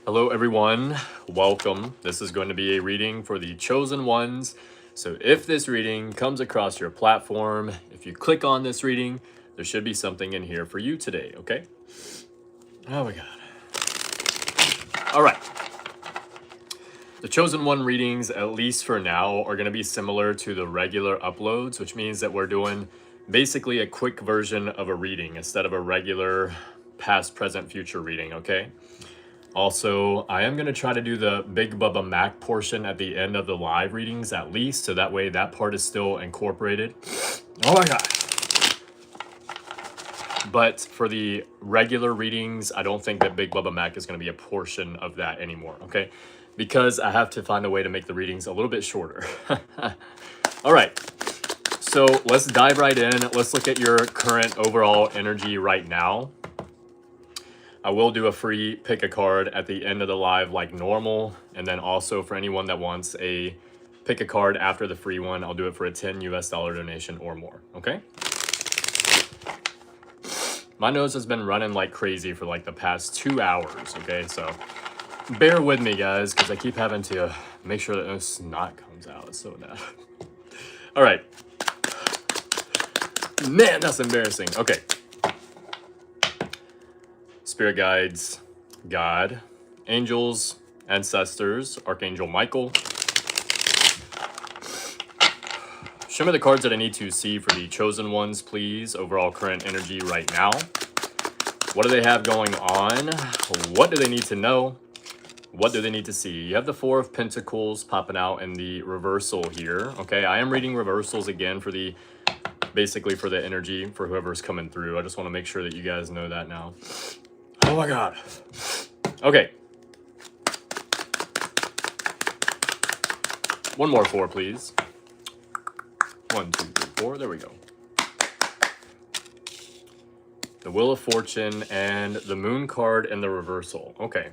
Hello everyone, welcome. This is going to be a reading for the chosen ones. So if this reading comes across your platform, if you click on this reading, there should be something in here for you today, okay? Oh my God. All right. The chosen one readings, at least for now, are going to be similar to the regular uploads, which means that we're doing basically a quick version of a reading instead of a regular past, present, future reading, okay? Also, I am going to try to do the Big Bubba Mac portion at the end of the live readings at least, so that way that part is still incorporated. Oh my God. But for the regular readings, I don't think that Big Bubba Mac is going to be a portion of that anymore, okay? Because I have to find a way to make the readings a little bit shorter. All right, so let's dive right in. Let's look at your current overall energy right now. I will do a free pick a card at the end of the live like normal. And then also for anyone that wants a pick a card after the free one, I'll do it for a $10 US donation or more, okay? My nose has been running like crazy for like the past 2 hours, okay? So bear with me, guys, because I keep having to make sure that no snot comes out. It's so bad. All right. Man, that's embarrassing. Okay. Spirit guides, God, angels, ancestors, Archangel Michael. Show me the cards that I need to see for the chosen ones, please. Overall current energy right now. What do they have going on? What do they need to know? What do they need to see? You have the Four of Pentacles popping out in the reversal here. Okay, I am reading reversals again for the, basically for the energy for whoever's coming through. I just want to make sure that you guys know that now. Oh my God. Okay. One more four, please. 1, 2, 3, 4. There we go. The Wheel of Fortune and the Moon card in the reversal. Okay.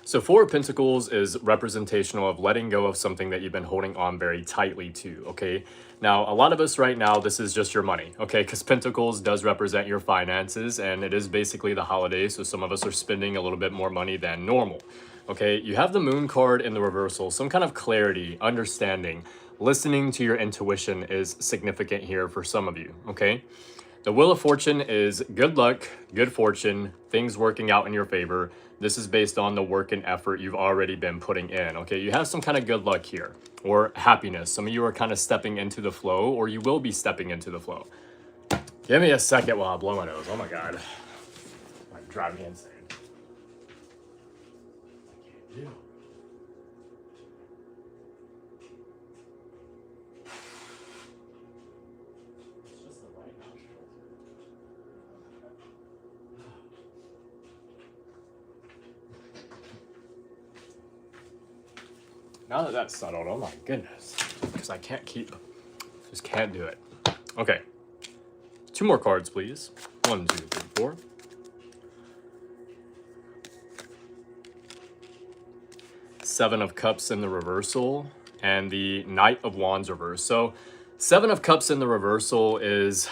So Four of Pentacles is representational of letting go of something that you've been holding on very tightly to, okay? Now, a lot of us right now, this is just your money, okay? Because Pentacles does represent your finances, and it is basically the holidays, so some of us are spending a little bit more money than normal, okay? You have the Moon card in the reversal, some kind of clarity, understanding, listening to your intuition is significant here for some of you, okay? The Wheel of Fortune is good luck, good fortune, things working out in your favor. This is based on the work and effort you've already been putting in, okay? You have some kind of good luck here, or happiness. Some of you are kind of stepping into the flow, or you will be stepping into the flow. Give me a second while I blow my nose. Oh my God. Might drive me insane. I can't do. Now that that's settled, oh my goodness, because I can't just can't do it. Okay, 2 more cards, please. 1, 2, 3, 4. Seven of Cups in the reversal and the Knight of Wands reverse. So 7 of Cups in the reversal is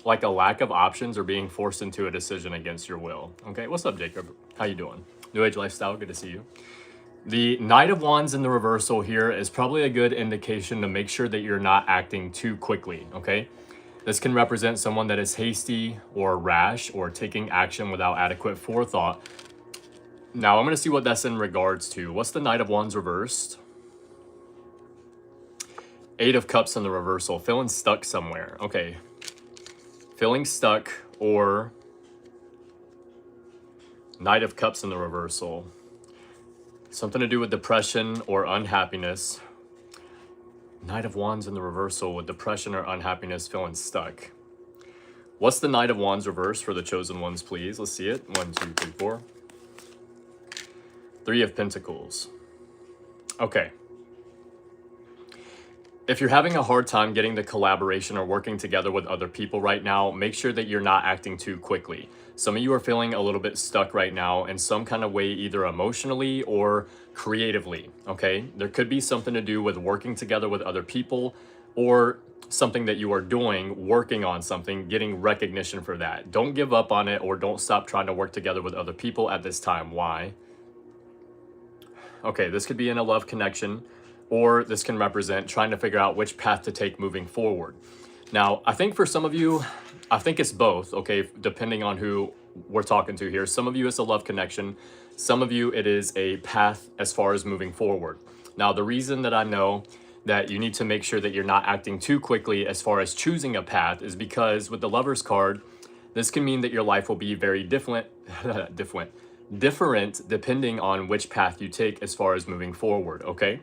like a lack of options or being forced into a decision against your will. Okay, what's up, Jacob? How you doing? New Age Lifestyle, good to see you. The Knight of Wands in the reversal here is probably a good indication to make sure that you're not acting too quickly, okay? This can represent someone that is hasty or rash or taking action without adequate forethought. Now, I'm going to see what that's in regards to. What's the Knight of Wands reversed? 8 of Cups in the reversal. Feeling stuck somewhere. Okay. Feeling stuck or Knight of Cups in the reversal. Something to do with depression or unhappiness. Knight of Wands in the reversal with depression or unhappiness, feeling stuck. What's the Knight of Wands reverse for the chosen ones, please? Let's see it. 1, 2, 3, 4. 3 of Pentacles. Okay. If you're having a hard time getting the collaboration or working together with other people right now, make sure that you're not acting too quickly. Some of you are feeling a little bit stuck right now in some kind of way, either emotionally or creatively, okay? There could be something to do with working together with other people or something that you are doing, working on something, getting recognition for that. Don't give up on it, or don't stop trying to work together with other people at this time. Why? Okay, this could be in a love connection, or this can represent trying to figure out which path to take moving forward. Now, I think for some of you, I think it's both, okay, depending on who we're talking to here. Some of you it's a love connection. Some of you it is a path as far as moving forward. Now, the reason that I know that you need to make sure that you're not acting too quickly as far as choosing a path is because with the Lovers card, this can mean that your life will be very different depending on which path you take as far as moving forward, okay?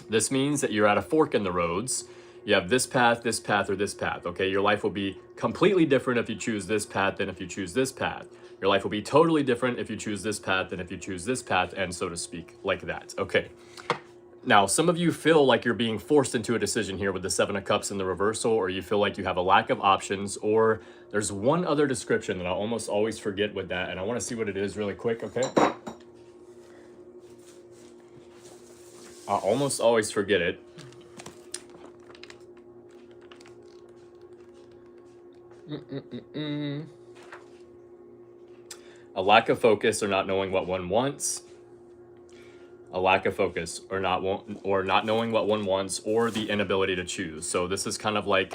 This means that you're at a fork in the roads. You have this path, or this path, okay? Your life will be completely different if you choose this path than if you choose this path. Your life will be totally different if you choose this path than if you choose this path, and so to speak, like that, okay? Now, some of you feel like you're being forced into a decision here with the Seven of Cups in the reversal, or you feel like you have a lack of options, or there's one other description that I almost always forget with that, and I want to see what it is really quick, okay? I almost always forget it. A lack of focus or not knowing what one wants. A lack of focus or not knowing what one wants, or the inability to choose. So this is kind of like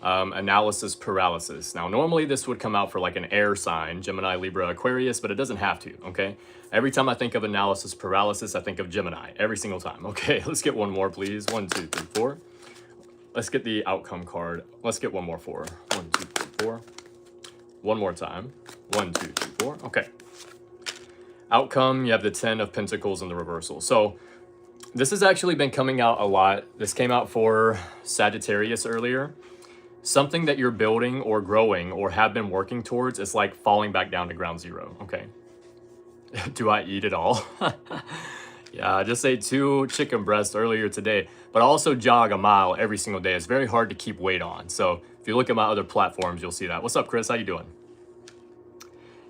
analysis paralysis. Now, normally this would come out for like an air sign, Gemini, Libra, Aquarius, but it doesn't have to, okay? Every time I think of analysis paralysis, I think of Gemini, every single time. Okay, let's get one more, please. 1, 2, 3, 4. Let's get the outcome card. Let's get one more 4. 1, 2, 3, 4. One more time. 1, 2, 3, 4. Okay. Outcome, you have the 10 of Pentacles in the reversal. So this has actually been coming out a lot. This came out for Sagittarius earlier. Something that you're building or growing or have been working towards is like falling back down to ground zero, okay? Do I eat it all? Yeah, I just ate 2 chicken breasts earlier today, but I also jog a mile every single day. It's very hard to keep weight on. So if you look at my other platforms, you'll see that. What's up, Chris? How you doing?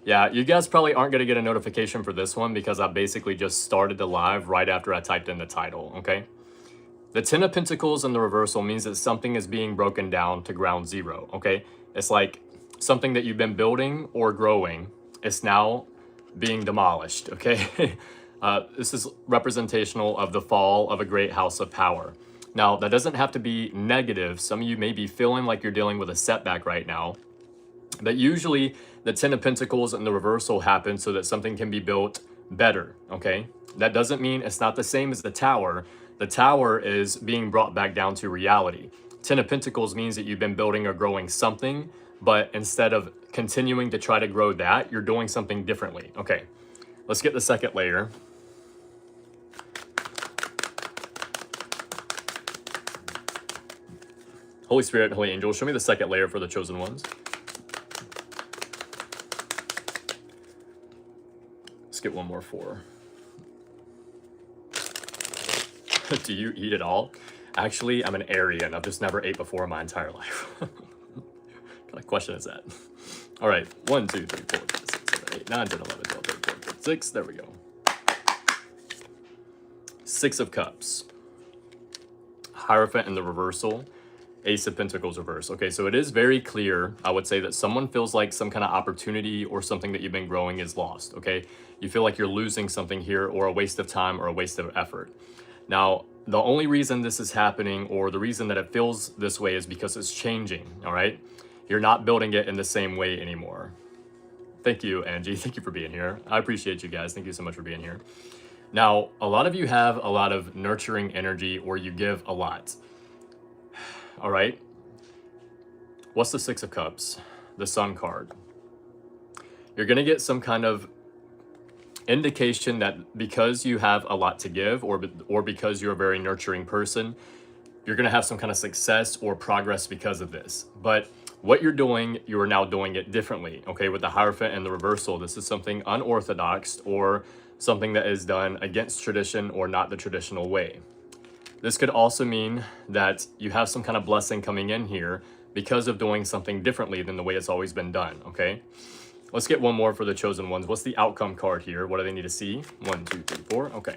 Yeah, you guys probably aren't going to get a notification for this one because I basically just started the live right after I typed in the title, okay? The 10 of Pentacles in the reversal means that something is being broken down to ground zero, okay? It's like something that you've been building or growing is now being demolished, okay? This is representational of the fall of a great house of power. Now, that doesn't have to be negative. Some of you may be feeling like you're dealing with a setback right now. But usually the 10 of Pentacles in the reversal happens so that something can be built better, okay? That doesn't mean it's not the same as the Tower. The Tower is being brought back down to reality. 10 of Pentacles means that you've been building or growing something, but instead of continuing to try to grow that, you're doing something differently. Okay, let's get the second layer. Holy Spirit, Holy Angel, show me the second layer for the chosen ones. Let's get one more 4. Do you eat it all? Actually, I'm an Arian. I've just never ate before in my entire life. What kind of question is that? All right, 1, 2, 3, 4, 5, 6, 7, 8, 9, 10, 11, 12, 13, 14, 15, 6. There we go. 6 of Cups. Hierophant in the reversal. Ace of Pentacles reverse. Okay, so it is very clear, I would say, that someone feels like some kind of opportunity or something that you've been growing is lost, okay? You feel like you're losing something here, or a waste of time or a waste of effort. Now, the only reason this is happening, or the reason that it feels this way, is because it's changing, all right? You're not building it in the same way anymore. Thank you, Angie. Thank you for being here. I appreciate you guys. Thank you so much for being here. Now, a lot of you have a lot of nurturing energy, or you give a lot. All right. What's the 6 of Cups? The Sun card. You're going to get some kind of indication that because you have a lot to give, or because you're a very nurturing person, you're going to have some kind of success or progress because of this. But what you're doing, you are now doing it differently. Okay, with the Hierophant and the reversal, this is something unorthodox, or something that is done against tradition or not the traditional way. This could also mean that you have some kind of blessing coming in here because of doing something differently than the way it's always been done, okay? Let's get one more for the chosen ones. What's the outcome card here? What do they need to see? 1, 2, 3, 4, okay.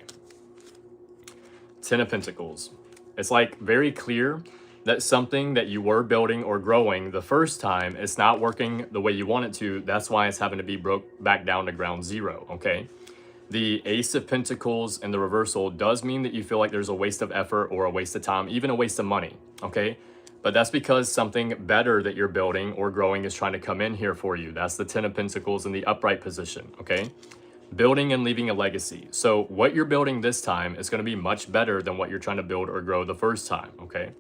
10 of Pentacles. It's like very clear. that something that you were building or growing the first time is not working the way you want it to. That's why it's having to be broke back down to ground zero, okay? The Ace of Pentacles in the reversal does mean that you feel like there's a waste of effort or a waste of time, even a waste of money, okay? But that's because something better that you're building or growing is trying to come in here for you. That's the Ten of Pentacles in the upright position, okay? Building and leaving a legacy. So what you're building this time is going to be much better than what you're trying to build or grow the first time, okay?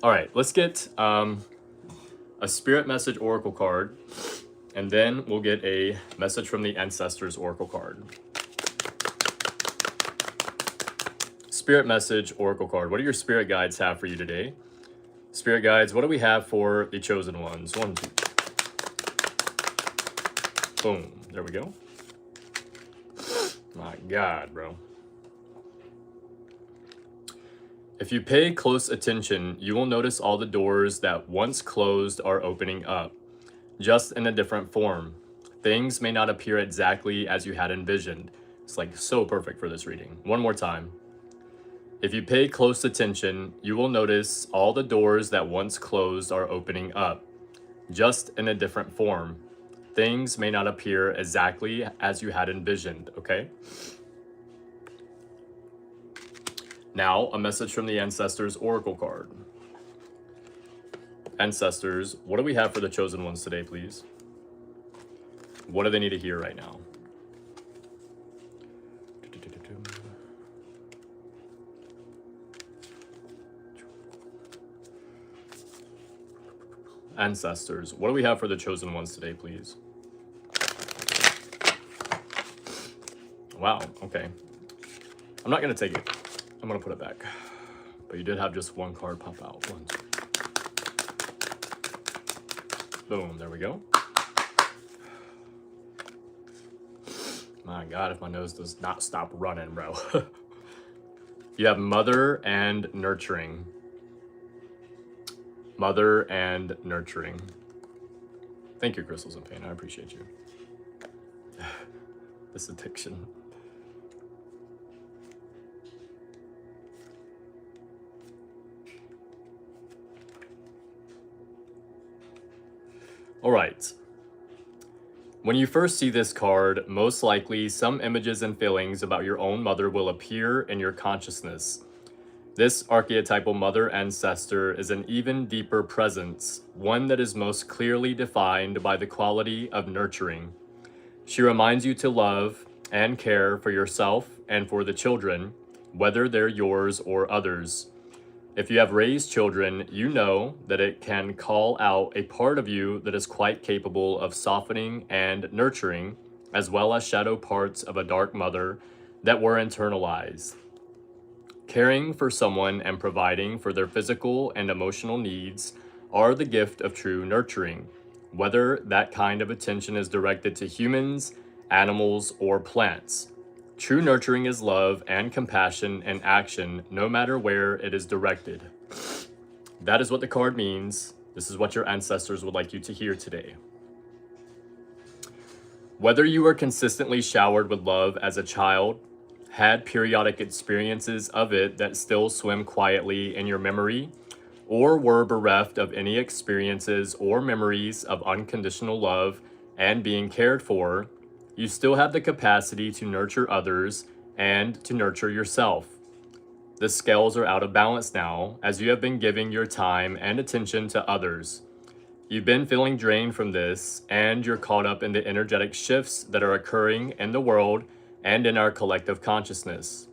All right, let's get a Spirit Message Oracle card, and then we'll get a message from the Ancestors Oracle card. Spirit Message Oracle card. What do your spirit guides have for you today? Spirit guides, what do we have for the chosen ones? 1, 2. Boom. There we go. My God, bro. If you pay close attention, you will notice all the doors that once closed are opening up, just in a different form. Things may not appear exactly as you had envisioned. It's like so perfect for this reading. One more time. If you pay close attention, you will notice all the doors that once closed are opening up, just in a different form. Things may not appear exactly as you had envisioned, okay? Now, a message from the Ancestors Oracle card. Ancestors, what do we have for the chosen ones today, please? What do they need to hear right now? Ancestors, what do we have for the chosen ones today, please? Wow, okay. I'm not going to take it. I'm going to put it back. But you did have just one card pop out. 1, 2. Boom, there we go. My God, if my nose does not stop running, bro. You have Mother and Nurturing. Mother and Nurturing. Thank you, Crystals and Pain. I appreciate you. This addiction. All right. When you first see this card, most likely some images and feelings about your own mother will appear in your consciousness. This archetypal mother ancestor is an even deeper presence, one that is most clearly defined by the quality of nurturing. She reminds you to love and care for yourself and for the children, whether they're yours or others. If you have raised children, you know that it can call out a part of you that is quite capable of softening and nurturing, as well as shadow parts of a dark mother that were internalized. Caring for someone and providing for their physical and emotional needs are the gift of true nurturing, whether that kind of attention is directed to humans, animals, or plants. True nurturing is love and compassion and action, no matter where it is directed. That is what the card means. This is what your ancestors would like you to hear today. Whether you were consistently showered with love as a child, had periodic experiences of it that still swim quietly in your memory, or were bereft of any experiences or memories of unconditional love and being cared for, you still have the capacity to nurture others and to nurture yourself. The scales are out of balance now, as you have been giving your time and attention to others. You've been feeling drained from this, and you're caught up in the energetic shifts that are occurring in the world and in our collective consciousness.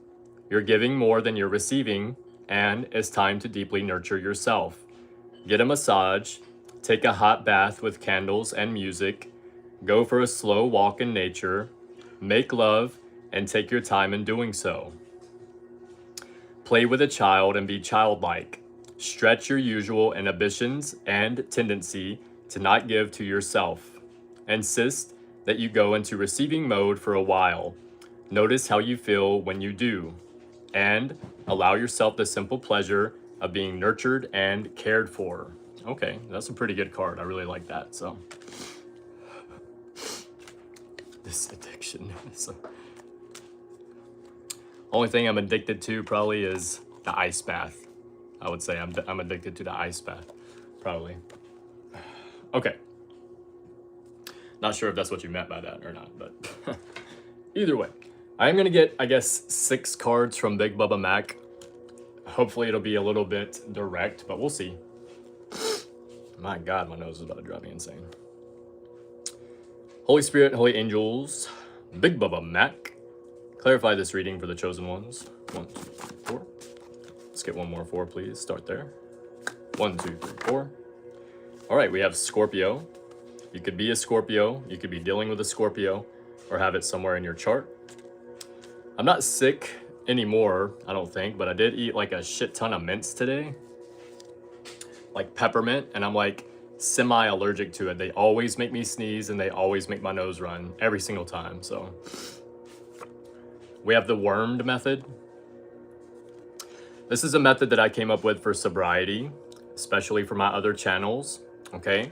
You're giving more than you're receiving, and it's time to deeply nurture yourself. Get a massage, take a hot bath with candles and music, go for a slow walk in nature, make love, and take your time in doing so. Play with a child and be childlike. Stretch your usual inhibitions and tendency to not give to yourself. Insist that you go into receiving mode for a while. Notice how you feel when you do, and allow yourself the simple pleasure of being nurtured and cared for. Okay, that's a pretty good card. I really like that. So, this addiction. So, only thing I'm addicted to probably is the ice bath. I would say I'm addicted to the ice bath, probably. Okay. Not sure if that's what you meant by that or not, but either way. I am going to get, I guess, 6 cards from Big Bubba Mac. Hopefully it'll be a little bit direct, but we'll see. My God, my nose is about to drive me insane. Holy Spirit, Holy Angels, Big Bubba Mac. Clarify this reading for the chosen ones. 1, 2, 3, 4. Let's get one more 4, please. Start there. 1, 2, 3, 4. All right, we have Scorpio. You could be a Scorpio. You could be dealing with a Scorpio or have it somewhere in your chart. I'm not sick anymore, I don't think, but I did eat like a shit ton of mints today. Like peppermint, and I'm like semi-allergic to it. They always make me sneeze and they always make my nose run every single time. So we have the wormed method. This is a method that I came up with for sobriety, especially for my other channels. Okay,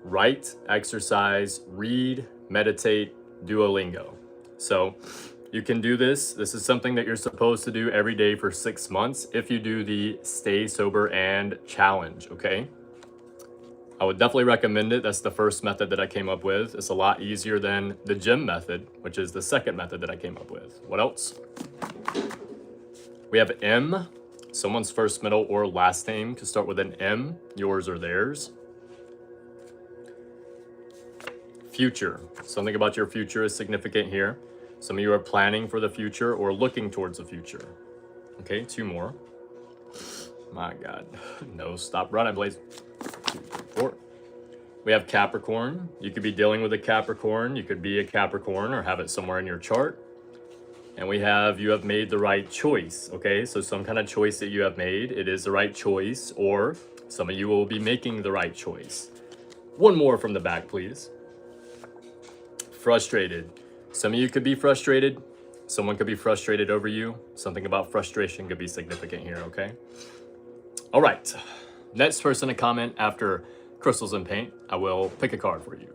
write, exercise, read, meditate, Duolingo. So you can do this. This is something that you're supposed to do every day for 6 months if you do the Stay Sober and Challenge, okay? I would definitely recommend it. That's the first method that I came up with. It's a lot easier than the gym method, which is the second method that I came up with. What else? We have M. Someone's first, middle, or last name could start with an M, yours or theirs. Future. Something about your future is significant here. Some of you are planning for the future or looking towards the future. Okay, 2 more. My God. No, stop running, please. 2, 3, 4. We have Capricorn. You could be dealing with a Capricorn. You could be a Capricorn or have it somewhere in your chart. And we have, you have made the right choice. Okay, so some kind of choice that you have made. It is the right choice, or some of you will be making the right choice. 1 more from the back, please. Frustrated. Some of you could be frustrated. Someone could be frustrated over you. Something about frustration could be significant here, okay? All right. Next person to comment after Crystals and Paint, I will pick a card for you.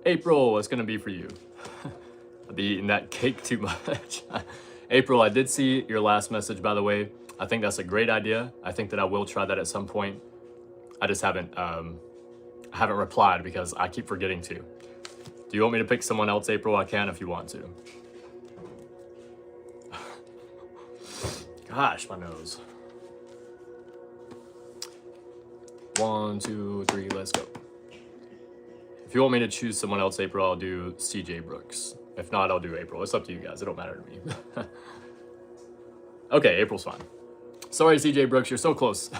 April, it's going to be for you. I'll be eating that cake too much. April, I did see your last message, by the way. I think that's a great idea. I think that I will try that at some point. I just haven't replied because I keep forgetting to. Do you want me to pick someone else, April? I can if you want to. Gosh, my nose. 1, 2, 3, let's go. If you want me to choose someone else, April, I'll do CJ Brooks. If not, I'll do April. It's up to you guys. It don't matter to me. Okay, April's fine. Sorry, CJ Brooks, you're so close.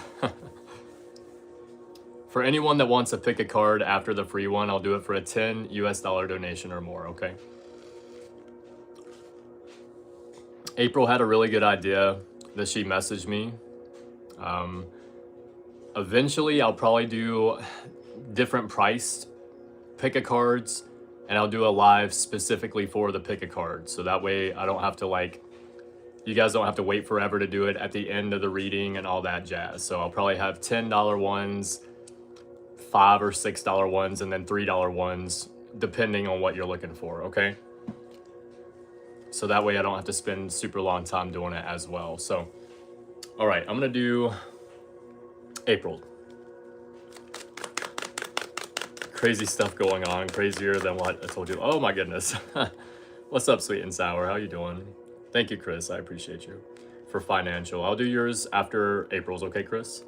For anyone that wants to pick a card after the free one, I'll do it for a $10 US donation or more, okay? April had a really good idea that she messaged me. Eventually, I'll probably do different priced pick-a-cards, and I'll do a live specifically for the pick-a-card. So that way I don't have to, like, you guys don't have to wait forever to do it at the end of the reading and all that jazz. So I'll probably have $10 ones, $5 or $6 ones, and then $3 ones, depending on what you're looking for, okay? So that way I don't have to spend super long time doing it as well. So, all right, I'm gonna do April. Crazy stuff going on, crazier than what I told you. Oh my goodness. What's up, Sweet and Sour? How you doing? Thank you, Chris. I appreciate you. For financial, I'll do yours after April's, okay, Chris?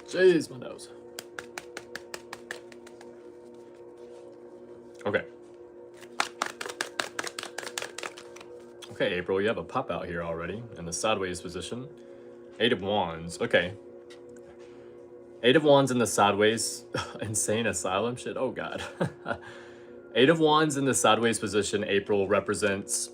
Jeez, my nose. Okay. Okay, April, you have a pop out here already in the sideways position. 8 of Wands. Okay. 8 of Wands in the sideways. Insane asylum shit. Oh, God. 8 of Wands in the sideways position, April, represents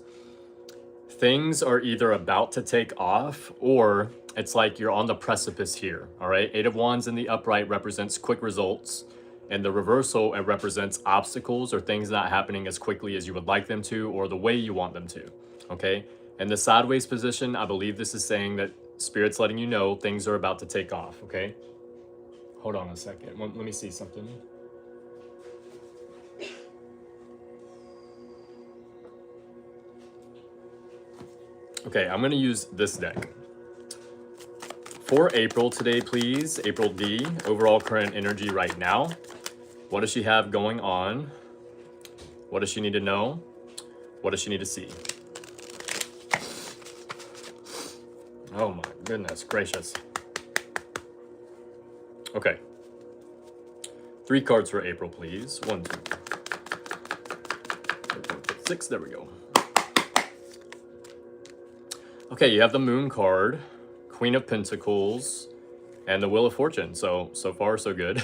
things are either about to take off or it's like you're on the precipice here, all right? 8 of Wands in the upright represents quick results. And the reversal, it represents obstacles or things not happening as quickly as you would like them to or the way you want them to, okay? In the sideways position, I believe this is saying that Spirit's letting you know things are about to take off, okay? Hold on a second. Let me see something. Okay, I'm going to use this deck. For April today, please. April D, overall current energy right now. What does she have going on? What does she need to know? What does she need to see? Oh my goodness gracious. Okay. 3 cards for April, please. 1, 2, 6. There we go. Okay, you have the Moon card, Queen of Pentacles, and the Wheel of Fortune. So far, so good.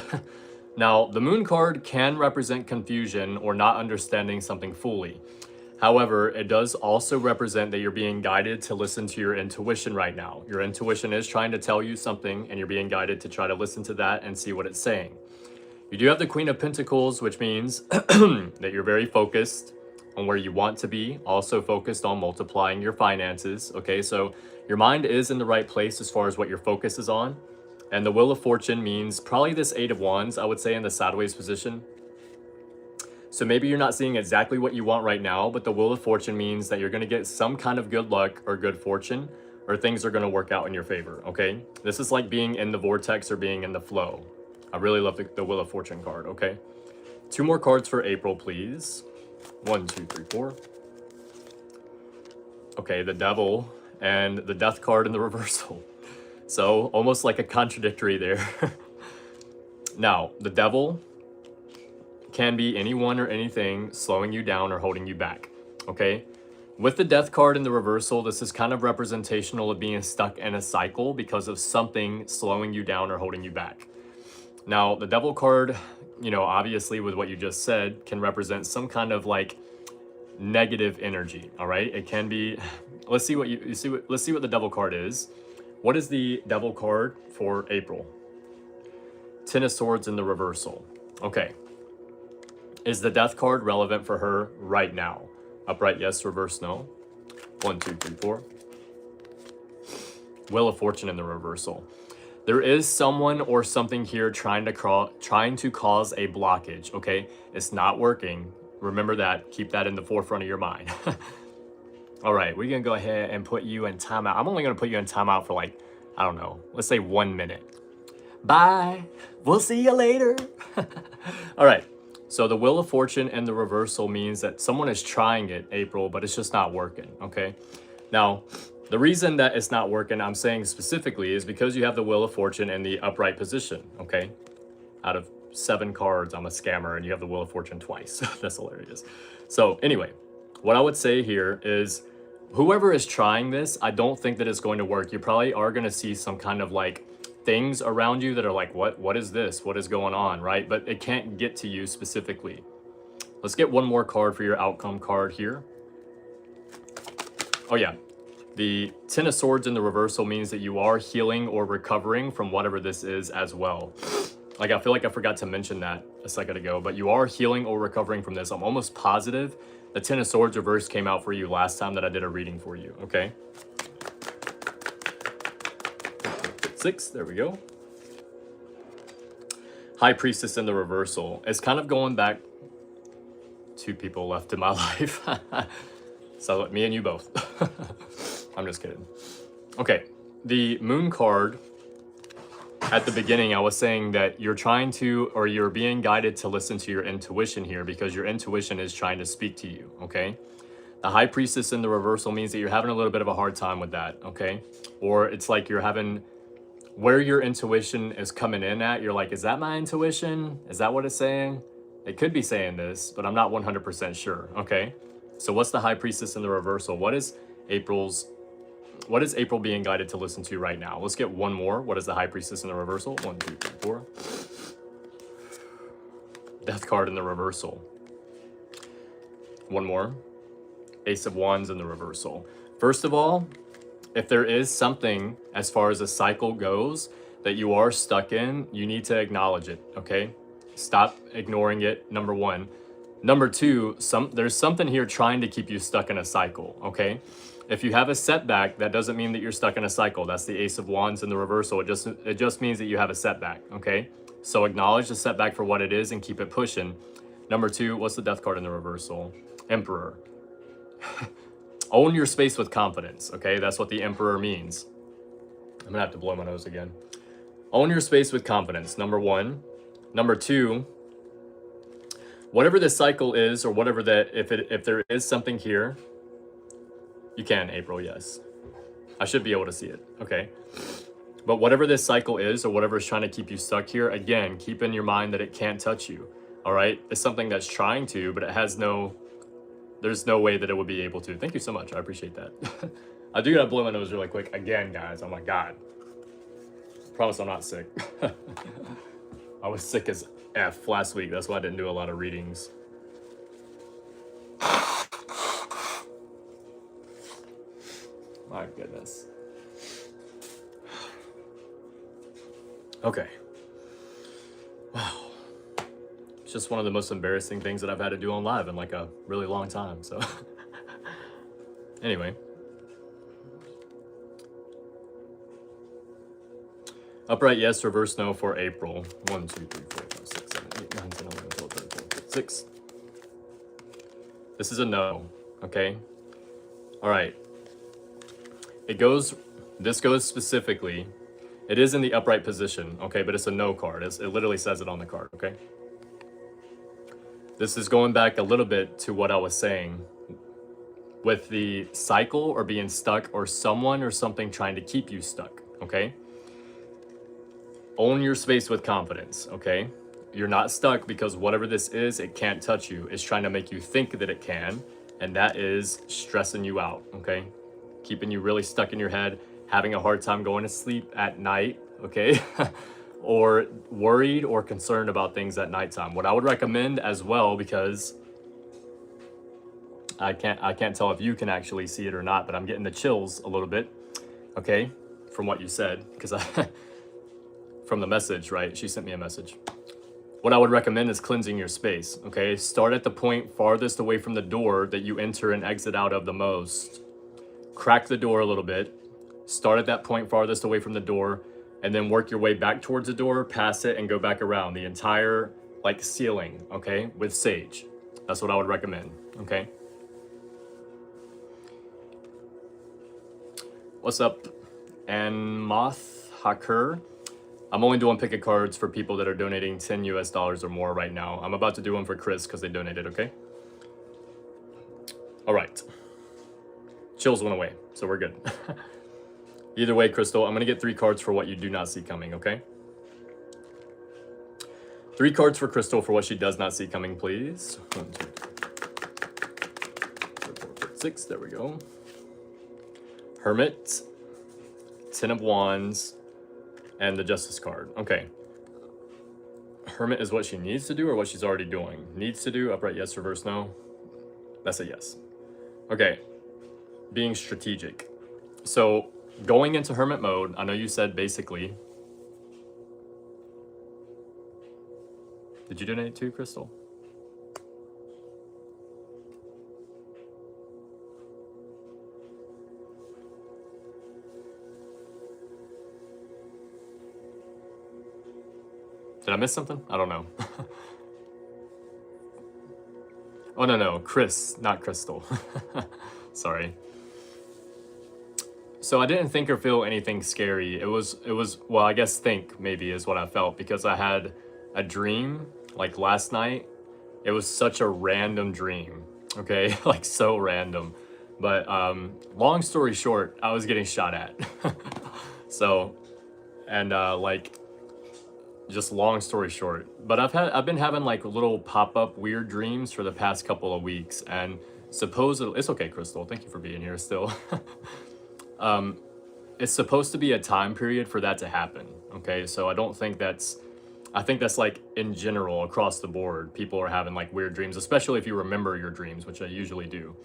Now, the Moon card can represent confusion or not understanding something fully. However, it does also represent that you're being guided to listen to your intuition right now. Your intuition is trying to tell you something, and you're being guided to try to listen to that and see what it's saying. You do have the Queen of Pentacles, which means that you're very focused on where you want to be, also focused on multiplying your finances, okay? So your mind is in the right place as far as what your focus is on. And the Wheel of Fortune means probably this 8 of Wands, I would say, in the sideways position. So maybe you're not seeing exactly what you want right now, but the Wheel of Fortune means that you're going to get some kind of good luck or good fortune, or things are going to work out in your favor, okay? This is like being in the vortex or being in the flow. I really love the Wheel of Fortune card, okay? 2 more cards for April, please. 1, 2, 3, 4. Okay, the Devil and the Death card in the reversal. So almost like a contradictory there. Now, the Devil can be anyone or anything slowing you down or holding you back, okay? With the Death card in the reversal, this is kind of representational of being stuck in a cycle because of something slowing you down or holding you back. Now, the Devil card, you know, obviously with what you just said, can represent some kind of like negative energy, all right? It can be, let's see what let's see what the Devil card is. What is the Devil card for April? 10 of Swords in the reversal. Okay. Is the Death card relevant for her right now? Upright, yes. Reverse, no. 1, 2, 3, 4. Wheel of Fortune in the reversal. There is someone or something here trying to cause a blockage, okay? It's not working. Remember that. Keep that in the forefront of your mind. All right, we're going to go ahead and put you in timeout. I'm only going to put you in timeout for like, I don't know, let's say 1 minute. Bye. We'll see you later. All right. So the Wheel of Fortune and the reversal means that someone is trying it, April, but it's just not working, okay? Now, the reason that it's not working, I'm saying specifically, is because you have the Wheel of Fortune in the upright position, okay? Out of 7 cards, I'm a scammer, and you have the Wheel of Fortune twice. That's hilarious. So anyway, what I would say here is whoever is trying this, I don't think that it's going to work. You probably are going to see some kind of like things around you that are like, what is this? What is going on, right? But it can't get to you specifically. Let's get one more card for your outcome card here. Oh yeah. The 10 of Swords in the reversal means that you are healing or recovering from whatever this is as well. Like, I feel like I forgot to mention that a second ago, but you are healing or recovering from this. I'm almost positive the 10 of Swords reverse came out for you last time that I did a reading for you, okay? 6, there we go. High Priestess in the reversal. It's kind of going back 2 people left in my life. So me and you both. I'm just kidding. Okay, the Moon card, at the beginning I was saying that you're trying to, or you're being guided to listen to your intuition here because your intuition is trying to speak to you, okay? The High Priestess in the reversal means that you're having a little bit of a hard time with that, okay? Or it's like you're having, where your intuition is coming in at, you're like, is that my intuition? Is that what it's saying? It could be saying this, but I'm not 100% sure, okay? So what's the High Priestess in the reversal? What is April being guided to listen to right now? Let's get one more. What is the High Priestess in the reversal? 1, 2, 3, 4. Death card in the reversal. One more. Ace of Wands in the reversal. First of all, if there is something as far as a cycle goes that you are stuck in, you need to acknowledge it, okay? Stop ignoring it, number 1. Number 2, there's something here trying to keep you stuck in a cycle, okay? If you have a setback, that doesn't mean that you're stuck in a cycle. That's the Ace of Wands in the reversal. It just means that you have a setback, okay? So acknowledge the setback for what it is and keep it pushing. Number 2, what's the Death card in the reversal? Emperor. Own your space with confidence, okay? That's what the Emperor means. gonna have to blow my nose again. Own your space with confidence, number one. Number two, whatever this cycle is, or whatever that, if there is something here, you can, April, yes. I should be able to see it, okay? But whatever this cycle is, or whatever is trying to keep you stuck here, again, keep in your mind that it can't touch you, all right? It's something that's trying to, but it has there's no way that it would be able to. Thank you so much, I appreciate that. I do gotta blow my nose really quick, again, guys, oh my God. Promise I'm not sick. I was sick as F last week, that's why I didn't do a lot of readings. My goodness. Okay. Wow. It's just one of the most embarrassing things that I've had to do on live in like a really long time, so. Anyway. Upright yes, reverse no for April. 1, 2, 3, 4, 5, 6, 7, 8, 9, 10, 11, 12, 13, 14, 15, 6. This is a no, okay? All right. This goes specifically, it is in the upright position, okay, but it's a no card. It literally says it on the card, okay? This is going back a little bit to what I was saying with the cycle or being stuck or someone or something trying to keep you stuck, okay? Own your space with confidence, okay? You're not stuck because whatever this is, it can't touch you. It's trying to make you think that it can, and that is stressing you out, okay? Keeping you really stuck in your head, having a hard time going to sleep at night, okay? Or worried or concerned about things at nighttime. What I would recommend as well, because I can't tell if you can actually see it or not, but I'm getting the chills a little bit, okay? From what you said, because from the message, right? She sent me a message. What I would recommend is cleansing your space, okay? Start at the point farthest away from the door that you enter and exit out of the most. Crack the door a little bit. Start at that point farthest away from the door, and then work your way back towards the door, pass it, and go back around the entire like ceiling, okay? With sage. That's what I would recommend, okay? What's up, Anmoth Haker? I'm only doing pick a cards for people that are donating 10 US dollars or more right now. I'm about to do one for Chris because they donated, okay? All right. Chills went away, so we're good. Either way, Crystal, I'm gonna get 3 cards for what you do not see coming, okay? 3 cards for Crystal for what she does not see coming, please. 1, 2, 3, 4, 5, 6, there we go. Hermit, 10 of Wands, and the Justice card. Okay. Hermit is what she needs to do or what she's already doing? Needs to do, upright yes, reverse no. That's a yes. Okay. Being strategic. So going into Hermit mode, I know you said basically. Did you donate too, Crystal? Did I miss something? I don't know. Oh, no, Chris, not Crystal. Sorry. So I didn't think or feel anything scary. It was, well, I guess think maybe is what I felt, because I had a dream like last night. It was such a random dream, okay? Like so random. But long story short, I was getting shot at. So, and like, just long story short, but I've been having like little pop-up weird dreams for the past couple of weeks, and supposedly it's okay, Crystal, thank you for being here still. It's supposed to be a time period for that to happen, okay? So I think that's like in general across the board, people are having like weird dreams, especially if you remember your dreams, which I usually do,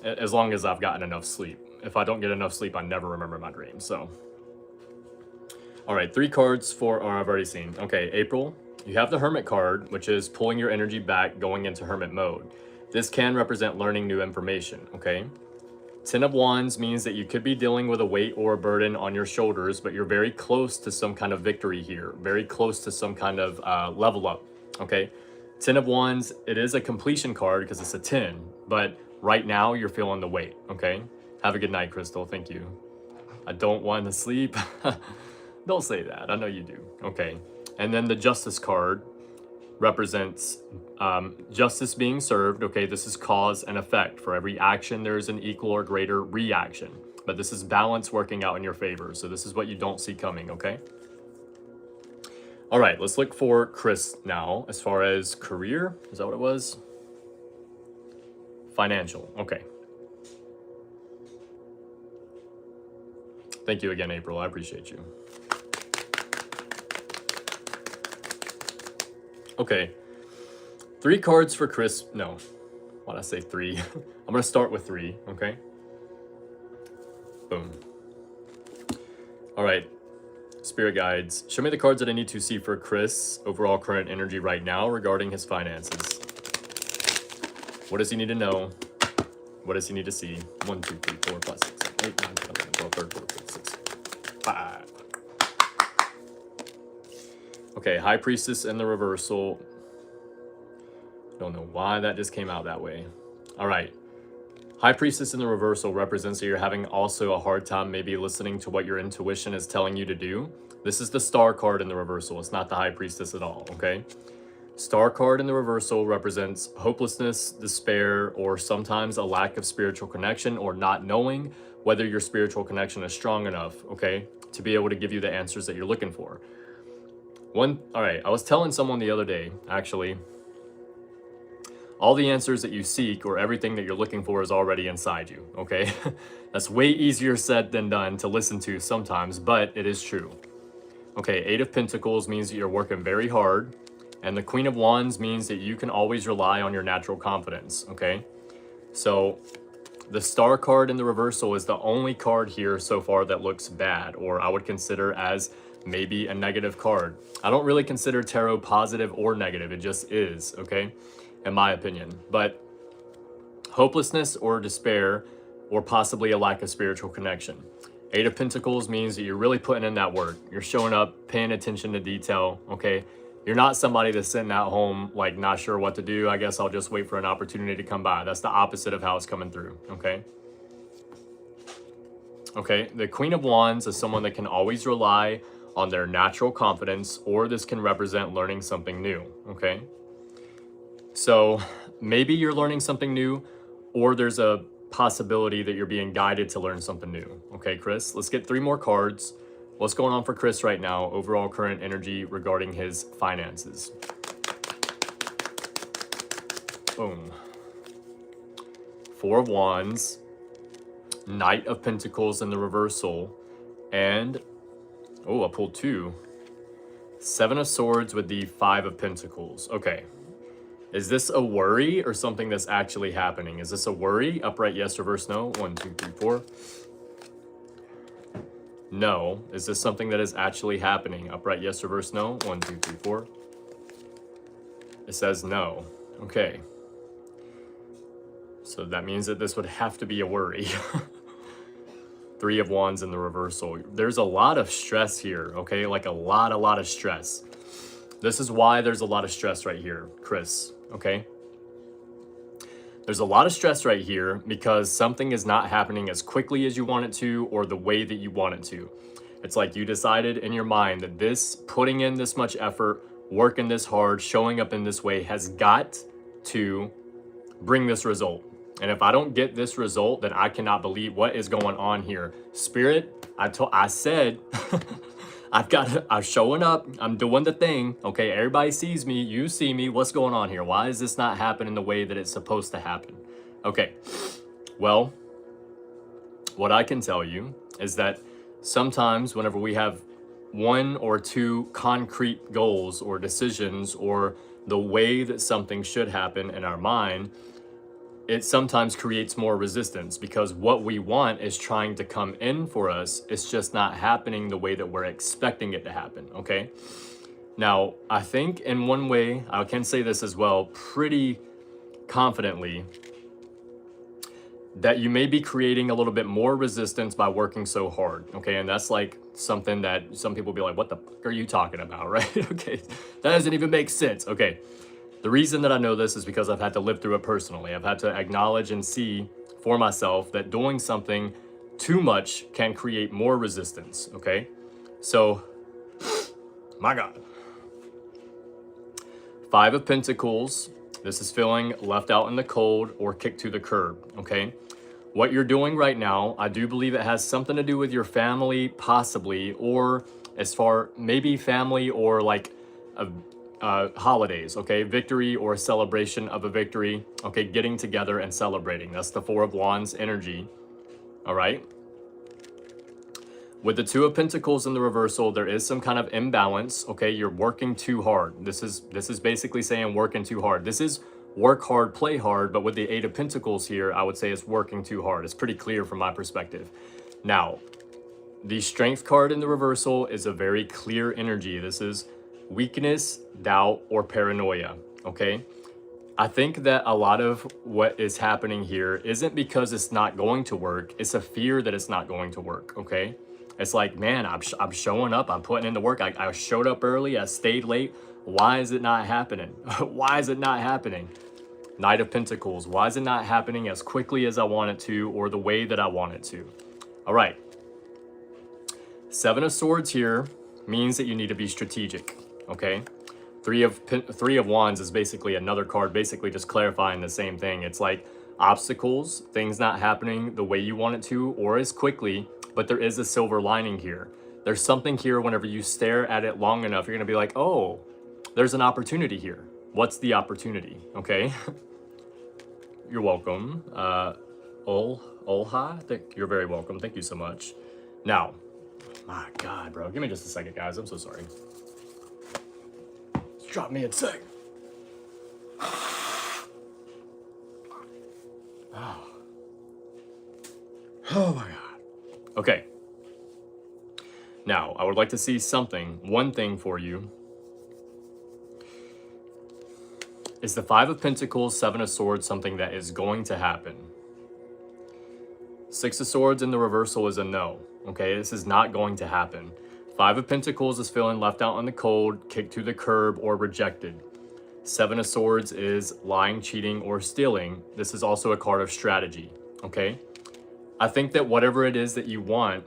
as long as I've gotten enough sleep. If I don't get enough sleep, I never remember my dreams. So all right, 3 cards for, I've already seen. Okay, April, you have the Hermit card, which is pulling your energy back, going into Hermit mode. This can represent learning new information, okay? 10 of Wands means that you could be dealing with a weight or a burden on your shoulders, but you're very close to some kind of victory here, very close to some kind of level up, okay? 10 of Wands, it is a completion card because it's a 10, but right now you're feeling the weight, okay? Have a good night, Crystal, thank you. I don't want to sleep. Don't say that. I know you do. Okay. And then the Justice card represents justice being served. Okay, this is cause and effect. For every action, there is an equal or greater reaction. But this is balance working out in your favor. So this is what you don't see coming, okay? All right, let's look for Chris now. As far as career, is that what it was? Financial, okay. Thank you again, April. I appreciate you. Okay, 3 cards for Chris. No, why did I say 3? I'm gonna start with 3, okay? Boom. All right, Spirit guides, show me the cards that I need to see for Chris, overall current energy right now regarding his finances. What does he need to know? What does he need to see? 1, 2, 3, 4, 5, 6, 7, 8, 9, 10, 11, 12, 13, 14, 15, 16, 5. Okay, High Priestess in the reversal. Don't know why that just came out that way. All right. High Priestess in the reversal represents that you're having also a hard time maybe listening to what your intuition is telling you to do. This is the Star card in the reversal. It's not the High Priestess at all, okay? Star card in the reversal represents hopelessness, despair, or sometimes a lack of spiritual connection or not knowing whether your spiritual connection is strong enough, okay, to be able to give you the answers that you're looking for. All right, I was telling someone the other day, actually, all the answers that you seek or everything that you're looking for is already inside you, okay? That's way easier said than done to listen to sometimes, but it is true. Okay, 8 of Pentacles means that you're working very hard, and the Queen of Wands means that you can always rely on your natural confidence, okay? So the Star card in the reversal is the only card here so far that looks bad, or I would consider as maybe a negative card. I don't really consider tarot positive or negative. It just is, okay? In my opinion. But hopelessness or despair, or possibly a lack of spiritual connection. 8 of Pentacles means that you're really putting in that work. You're showing up, paying attention to detail, okay? You're not somebody that's sitting at home, like, not sure what to do. I guess I'll just wait for an opportunity to come by. That's the opposite of how it's coming through, okay? Okay, the Queen of Wands is someone that can always rely on their natural confidence, or this can represent learning something new, okay? So maybe you're learning something new, or there's a possibility that you're being guided to learn something new. Okay, Chris, let's get 3 more cards. What's going on for Chris right now? Overall current energy regarding his finances. Boom. 4 of Wands, Knight of Pentacles in the reversal, and oh, I pulled 2. 7 of Swords with the 5 of Pentacles. Okay. Is this a worry or something that's actually happening? Is this a worry? Upright, yes. Reverse, no. 1, 2, 3, 4. No. Is this something that is actually happening? Upright, yes. Reverse, no. 1, 2, 3, 4. It says no. Okay. So that means that this would have to be a worry. 3 of Wands in the reversal. There's a lot of stress here, okay? Like a lot of stress. This is why there's a lot of stress right here, Chris, okay? There's a lot of stress right here because something is not happening as quickly as you want it to or the way that you want it to. It's like you decided in your mind that this, putting in this much effort, working this hard, showing up in this way has got to bring this result. And if I don't get this result, then I cannot believe what is going on here. Spirit, I said, I'm showing up, I'm doing the thing, okay? Everybody sees me, you see me, what's going on here? Why is this not happening the way that it's supposed to happen? Okay, well, what I can tell you is that sometimes whenever we have 1 or 2 concrete goals or decisions or the way that something should happen in our mind, it sometimes creates more resistance because what we want is trying to come in for us. It's just not happening the way that we're expecting it to happen, okay? Now, I think in one way, I can say this as well, pretty confidently, that you may be creating a little bit more resistance by working so hard, okay? And that's like something that some people be like, what the fuck are you talking about, right? Okay, that doesn't even make sense, okay? The reason that I know this is because I've had to live through it personally. I've had to acknowledge and see for myself that doing something too much can create more resistance, okay? So, my God. 5 of Pentacles. This is feeling left out in the cold or kicked to the curb, okay? What you're doing right now, I do believe it has something to do with your family, possibly, or as far, maybe family or like holidays, okay? Victory or a celebration of a victory, okay? Getting together and celebrating. That's the 4 of Wands energy, all right? With the 2 of Pentacles in the reversal, there is some kind of imbalance, okay? You're working too hard. This is basically saying working too hard. This is work hard, play hard, but with the 8 of Pentacles here, I would say it's working too hard. It's pretty clear from my perspective. Now, the Strength card in the reversal is a very clear energy. This is weakness, doubt, or paranoia, okay? I think that a lot of what is happening here isn't because it's not going to work. It's a fear that it's not going to work, okay? It's like, man, I'm showing up. I'm putting in the work. I showed up early. I stayed late. Why is it not happening? Why is it not happening? Knight of Pentacles. Why is it not happening as quickly as I want it to or the way that I want it to? All right. 7 of Swords here means that you need to be strategic, okay? 3 of Wands is basically another card, basically just clarifying the same thing. It's like obstacles, things not happening the way you want it to or as quickly, but there is a silver lining here. There's something here whenever you stare at it long enough, you're gonna be like, oh, there's an opportunity here. What's the opportunity, okay? You're welcome. Olha, you're very welcome. Thank you so much. Now, my God, bro, give me just a second, guys. I'm so sorry. Drop me a sec. Oh my God. Okay. Now, I would like to see one thing for you. Is the 5 of Pentacles, 7 of Swords something that is going to happen? 6 of Swords in the reversal is a no. Okay, this is not going to happen. 5 of Pentacles is feeling left out in the cold, kicked to the curb, or rejected. 7 of Swords is lying, cheating, or stealing. This is also a card of strategy, okay? I think that whatever it is that you want,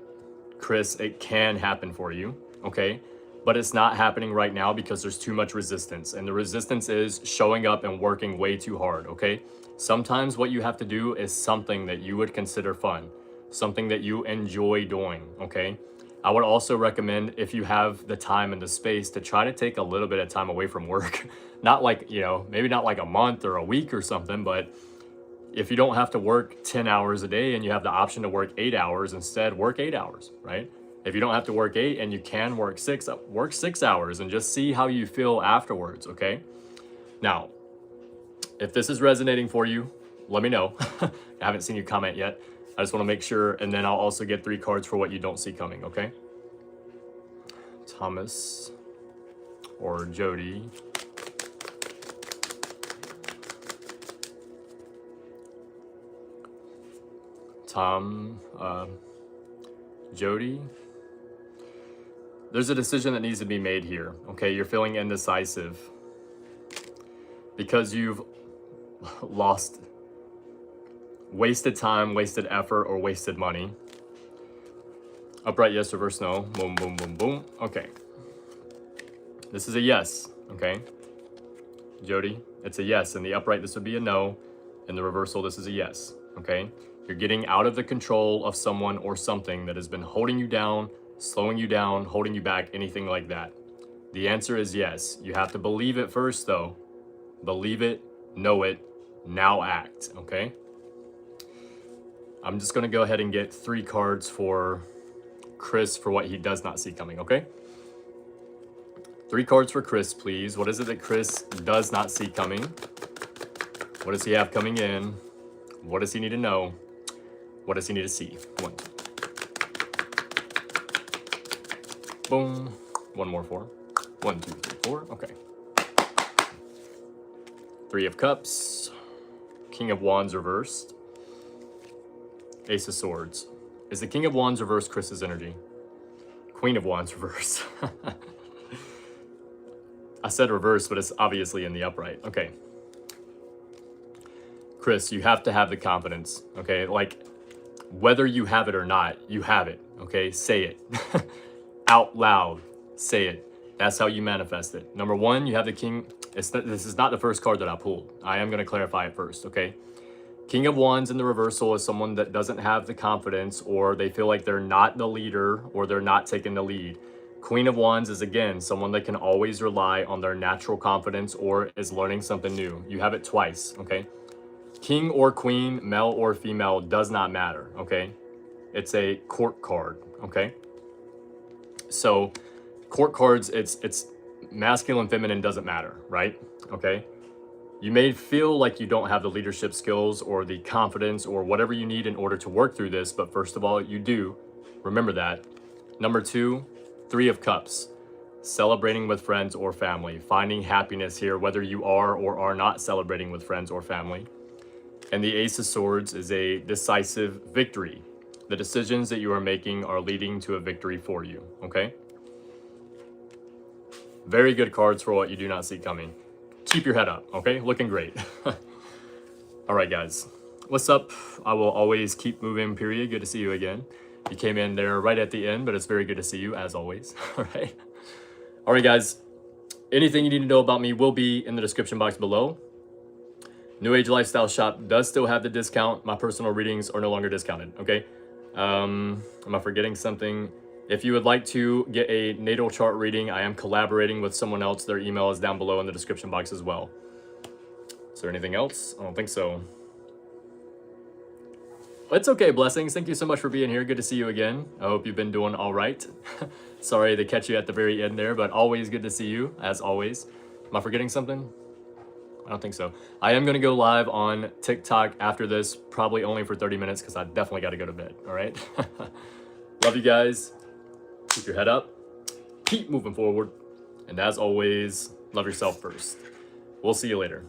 Chris, it can happen for you, okay? But it's not happening right now because there's too much resistance. And the resistance is showing up and working way too hard, okay? Sometimes what you have to do is something that you would consider fun, something that you enjoy doing, okay? I would also recommend, if you have the time and the space, to try to take a little bit of time away from work. Not like, you know, maybe not like a month or a week or something, but if you don't have to work 10 hours a day and you have the option to work 8 hours instead, work 8 hours, right? If you don't have to work 8 and you can work 6 hours and just see how you feel afterwards, okay? Now, if this is resonating for you, let me know. I haven't seen you comment yet. I just want to make sure, and then I'll also get 3 cards for what you don't see coming, okay? Thomas or Jody. Tom, Jody. There's a decision that needs to be made here, okay? You're feeling indecisive because you've wasted time, wasted effort, or wasted money. Upright, yes. Reverse, no. Boom, boom, boom, boom. Okay. This is a yes, okay? Jody, it's a yes. In the upright, this would be a no. In the reversal, this is a yes, okay? You're getting out of the control of someone or something that has been holding you down, slowing you down, holding you back, anything like that. The answer is yes. You have to believe it first, though. Believe it, know it, now act, okay? I'm just going to go ahead and get 3 cards for Chris for what he does not see coming, okay? 3 cards for Chris, please. What is it that Chris does not see coming? What does he have coming in? What does he need to know? What does he need to see? 1. Boom. 1 more 4. 1, 2, 3, 4. Okay. 3 of Cups. King of Wands reversed. Ace of Swords. Is the King of Wands reversed Chris's energy? Queen of Wands reversed. I said reverse, but it's obviously in the upright. Okay. Chris, you have to have the confidence, okay? Like, Whether you have it or not, you have it, okay? Say it. Out loud, say it. That's how you manifest it. Number one, you have the King. This is not the first card that I pulled. I am going to clarify it first, okay? King of Wands in the reversal is someone that doesn't have the confidence, or they feel like they're not the leader, or they're not taking the lead. Queen of Wands is, again, someone that can always rely on their natural confidence or is learning something new. You have it twice, okay? King or queen, male or female, does not matter, okay? It's a court card, okay? So court cards, it's masculine, feminine, doesn't matter, right? Okay? You may feel like you don't have the leadership skills or the confidence or whatever you need in order to work through this, but first of all, you do. Remember that. Number two, Three of Cups. Celebrating with friends or family. Finding happiness here, whether you are or are not celebrating with friends or family. And the Ace of Swords is a decisive victory. The decisions that you are making are leading to a victory for you, okay? Very good cards for what you do not see coming. Keep your head up, okay? Looking great. All right, guys. What's up? I will always keep moving, period. Good to see you again. You came in there right at the end, but it's very good to see you, as always. All right. All right, guys. Anything you need to know about me will be in the description box below. New Age Lifestyle Shop does still have the discount. My personal readings are no longer discounted, okay? Am I forgetting something? If you would like to get a natal chart reading, I am collaborating with someone else. Their email is down below in the description box as well. Is there anything else? I don't think so. It's okay, Blessings. Thank you so much for being here. Good to see you again. I hope you've been doing all right. Sorry to catch you at the very end there, but always good to see you, as always. Am I forgetting something? I don't think so. I am going to go live on TikTok after this, probably only for 30 minutes because I definitely got to go to bed, all right? Love you guys. Keep your head up. Keep moving forward. And as always, love yourself first. We'll see you later.